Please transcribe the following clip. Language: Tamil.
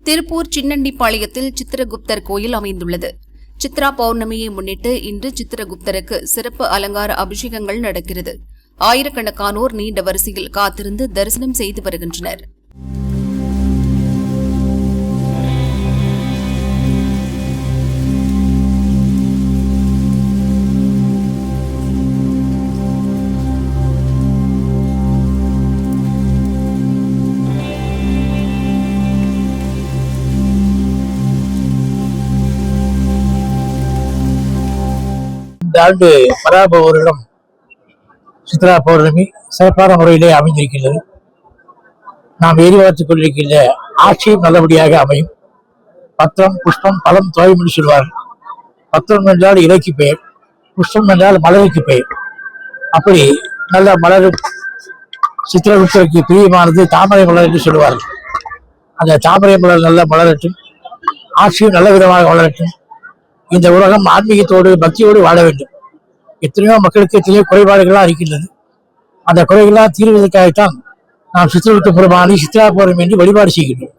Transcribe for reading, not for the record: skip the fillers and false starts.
திருப்பூர் சின்னண்டிப்பாளையத்தில் சித்திரகுப்தர் கோயில் அமைந்துள்ளது. சித்ரா பௌர்ணமியை முன்னிட்டு இன்று சித்திரகுப்தருக்கு சிறப்பு அலங்கார அபிஷேகங்கள் நடக்கிறது. ஆயிரக்கணக்கானோர் நீண்ட வரிசையில் காத்திருந்து தரிசனம் செய்து வருகின்றனர். இந்த ஆண்டு பராப வருடம் சித்ரா பௌர்ணமி சிறப்பான முறையிலே அமைந்திருக்கின்றது. நாம் எதிர்பார்த்துக் கொண்டிருக்கின்ற ஆட்சியும் நல்லபடியாக அமையும். பத்திரம், புஷ்பம், பழம், தோய்மொழி சொல்வார்கள். பத்திரம் என்றால் இலைக்கு பெயர், புஷ்பம் என்றால் மலருக்கு பெயர். அப்படி நல்ல மலரும் சித்திரகுப்தருக்கு பிரியமானது தாமரை மலர் என்று சொல்லுவார்கள். அந்த தாமரை மலர் நல்ல மலரட்டும், ஆட்சியும் நல்ல விதமாக வளரட்டும். இந்த உலகம் ஆன்மீகத்தோடு பக்தியோடு வாழ வேண்டும். எத்தனையோ மக்களுக்கு எத்தனையோ குறைபாடுகள்லாம் இருக்கின்றது. அந்த குறைகள்லாம் தீர்வதற்காகத்தான் நாம் சித்திரகுப்த பெருமானை சித்ரா பௌர்ணமி என்று வழிபாடு செய்கின்றோம்.